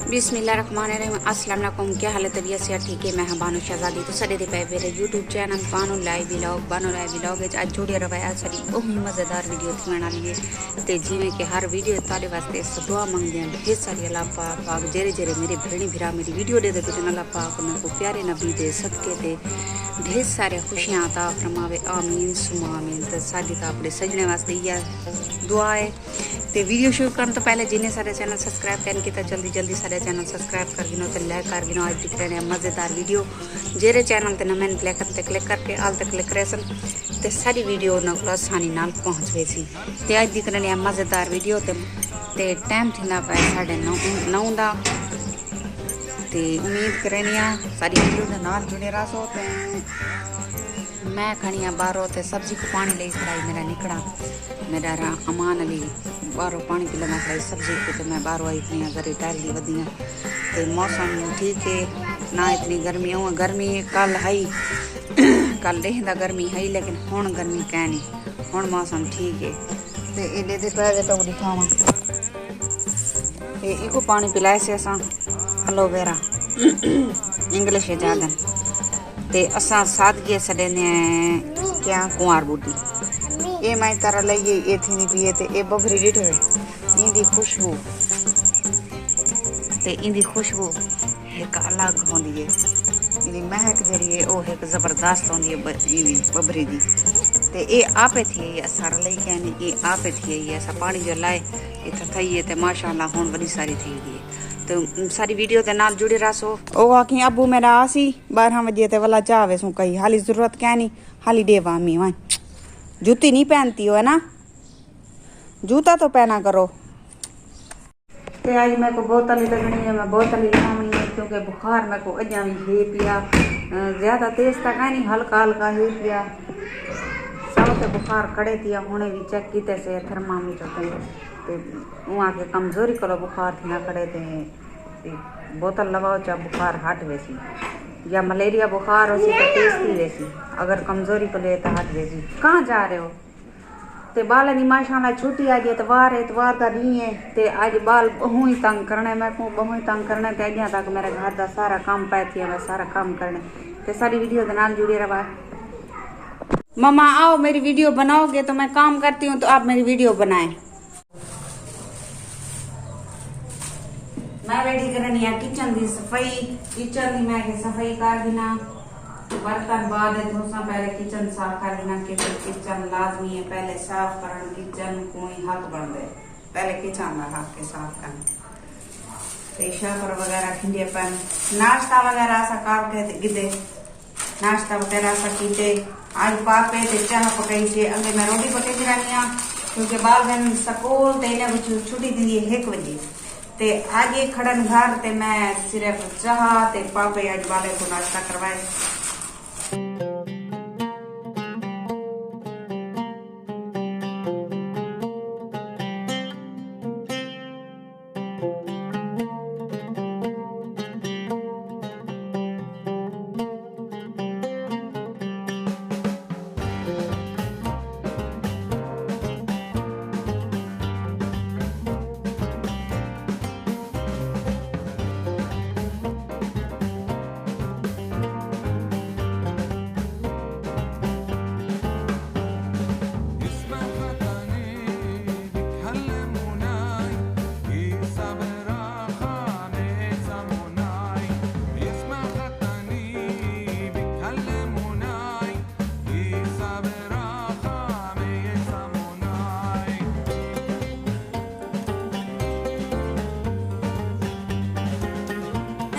बिस्मिल्लाहिर्रहमानिर्रहीम। अस्सलाम वालेकुम। क्या हाल है? तबीयत से ठीक है? मैं हाँ बानो शहजादी। तो सडे दे पे मेरे YouTube channel Bano live vlog अज जुड़े रहो। अज साड़ी बहुत मज़ेदार वीडियो थी बना ली है। तो जिमें कि हर वीडियो ताले वास्ते दुआ मंगते हैं ढेर सारी। अल्लाह पाक जेरे जेरे मेरे भेड़ी भिरा मेरी वीडियो दे दे अल्लाह पाक उन्हें को प्यारे नबी दे सदके ते ढेर सारे खुशियाँ अता फरमावे। आमीन सुमा आमीन। तो साड़ी तो अपने सजने वास्ते यह दुआ है। तो वीडियो शुरू करने तो पहले जिन्हें सारे चैनल सब्सक्राइब करने की तो जल्दी जल्दी सारे चैनल सब्सक्राइब कर गिनो तो लाइक कर गिनो। आज दिख रहे हैं मज़ेदार वीडियो जेरे चैनल ते मैंने क्लिक करके आल तक क्लिक करे सन तो सारी वीडियो न को आसानी नाल पहुँच गई सी। तो आज दिख रहे हैं मज़ेदार वीडियो ते टाइम थी पे 9:30 का। तो उम्मीद करनी सारी वीडियो के नाल जुड़े रहो। तो मैं खड़ी हाँ बाहरों तो सब्जी को पानी ले खड़ाई मेरा निकड़ा मेरा अमान अली बाहरों पानी पी लगा खड़ाई सब्जी को। तो मैं बाहरों आई खड़ी घर टहली वधी। तो मौसम ठीक है ना इतनी गर्मी हो गर्मी कल है कल देखता गर्मी है लेकिन हुण गर्मी कै नहीं हुण मौसम ठीक है। तो एडे दे पै तो दिखावा इको पानी पिलाए से असा एलोवेरा इंग्लिश ज़्यादा ते असा सादगी सडेने क्या कुंवार बूटी ये मैं तारा लइए ये थी नहीं पिए ते ए बबरी डिठे इंदी खुशबू ते इंदी खुशबू एक अलग होंदी है। इंदी महक जरी है ओ एक जबरदस्त होंदी है इंदी बबरी दी। ते ए आपे थी असर लई कहने ये आपे थी ये ऐसा पानी जो लाए इतना थई है ते माशाल्लाह हुन बड़ी सारी थी गई। तो सारी वीडियो के नाल जुड़े रहो। ओ आखी अबू मेरा आसी 12 बजे ते वाला चावे सू कही हाली जरूरत क्या नहीं हाली देवा अम्मी वहाँ जूती नहीं पहनती हो है ना जूता तो पहना करो। तो आज मेरे को बोतल ही लगनी है मैं बोतल ही लगानी है क्योंकि बुखार मेरे को अजा भी है पिया ज्यादा तेज तक है नहीं हल्का हल्का है पिया सब तो बुखार खड़े थी हुने भी चेक किते से थर्मामीटर ते वहाँ के कमजोरी करो बुखार थी ना खड़े थे बोतल लगाओ चाहे बुखार हट वैसी या मलेरिया बुखार हो सी तो तेज थी वैसी अगर कमजोरी को ले तो हट वैसी। कहाँ जा रहे हो? ते बाल की माशाल्लाह छुट्टी आज एतवार का नहीं है ते आज बाल बहु ही तंग करने मैं को बहु ही तंग करने ते अजा तक मेरे घर का सारा काम पाए थी मैं सारा काम करने ते सारी वीडियो के नाल जुड़े रहा। मम्मा आओ मेरी वीडियो बनाओगे तो मैं काम करती हूँ तो आप मेरी वीडियो बनाए। मैं रेडी करनी है किचन की सफाई किचन की मैं सफाई कर देना बर्तन बाद थोड़ा पहले किचन साफ कर देना क्योंकि किचन लाजमी है पहले साफ करना किचन कोई हक बन दे पहले किचन का हक के साफ करना। शक्कर वगैरह खिंडे पन नाश्ता वगैरह ऐसा कर गिदे नाश्ता वगैरह ऐसा कीते आज पापे ते चाह पकाई से अगे मैं रोटी पकाई रहनी क्योंकि बाल बहन स्कूल ते इन्हें छुट्टी दी 1 बजे ते आज ये खड़न घर ते मैं सिर्फ चाह ते पापे आज वाले को नाश्ता करवाए।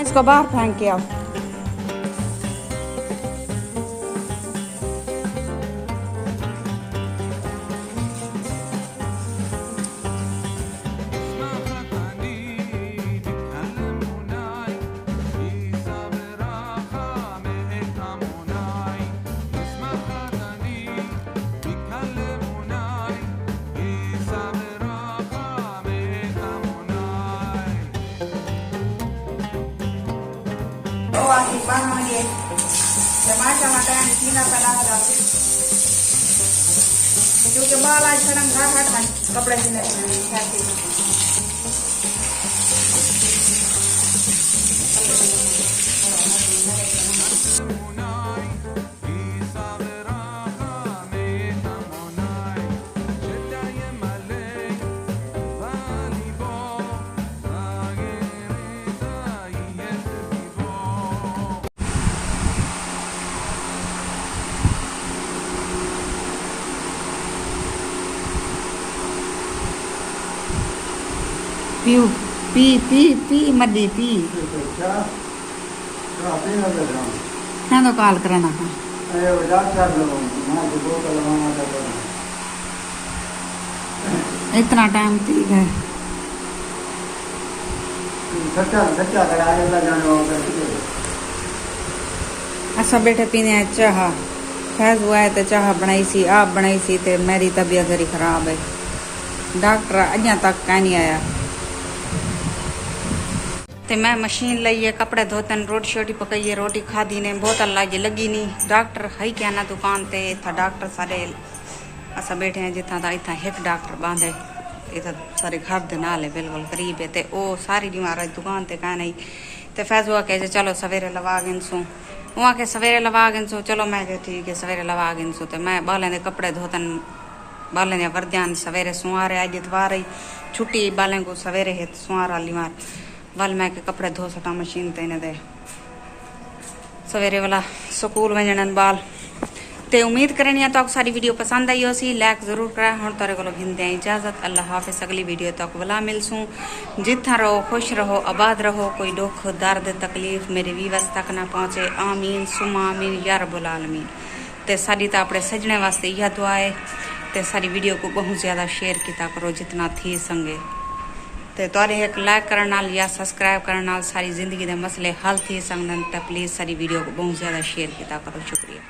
इसको बाहर फेंक के आओ। Así van a venir. Se marcha matar en China para la क्योंकि बाल आज खड़म घाट कपड़े सिले पीऊ पी पी पी मदी पी हाँ तो कॉल कराना है इतना टाइम पी गए असा बैठे पीने चाह फैज हुआ है तो चाह बनाई सी आप बनाई सी तो मेरी तबीयत जरी खराब है डॉक्टर अजा तक कहीं नहीं आया तो मैं मशीन लाइए कपड़े धोतन रोटी शोटी पकाइए रोटी खाधी ने बोतल लाइए लगी नहीं डॉक्टर है क्या ना दुकान ते इतना डॉक्टर सारे असा बैठे हैं जितना था इतना एक डॉक्टर बांधे इतना सारे घर दे नाल है बिल्कुल करीब है तो वो सारी बीमार दुकान ते कह नहीं तो फैज हुआ कहे चलो सवेरे लवा गिनसू वहाँ के सवेरे लवा गिनसू चलो मैं कह ठीक है सवेरे लवा गिनसू तो मैं बालें दे कपड़े धोतन बालें दे वर्द्यान सवेरे सुहारे अज इतवार ही छुट्टी बालें को सवेरे है सुहार वाली मार वाल मैं के कपड़े धो सटा मशीन ते इन्हें दे सवेरे वाला स्कूल वजन बाल ते उम्मीद करनी है तो सारी वीडियो पसंद आई हो सी लाइक जरूर करा हम तारे को हिंदे इजाजत अल्लाह हाफिज अगली वीडियो तक वाला मिलसूँ जितना रहो खुश रहो आबाद रहो कोई दुख दर्द तकलीफ मेरे व्यूअर्स तक ना पहुँचे आमीन सुमा आमीन या रब्बुल आलमीन ते साड़ी तो अपने सजने वास्ते यह दुआ है ते सारी वीडियो को बहुत ज़्यादा शेयर किया करो जितना थी संगे ते तुहारे एक लाइक करने नाल या सब्सक्राइब करने नाल सारी जिंदगी के मसले हल थी सकते तो प्लीज़ सारी वीडियो को बहुत ज़्यादा शेयर किया करो शुक्रिया।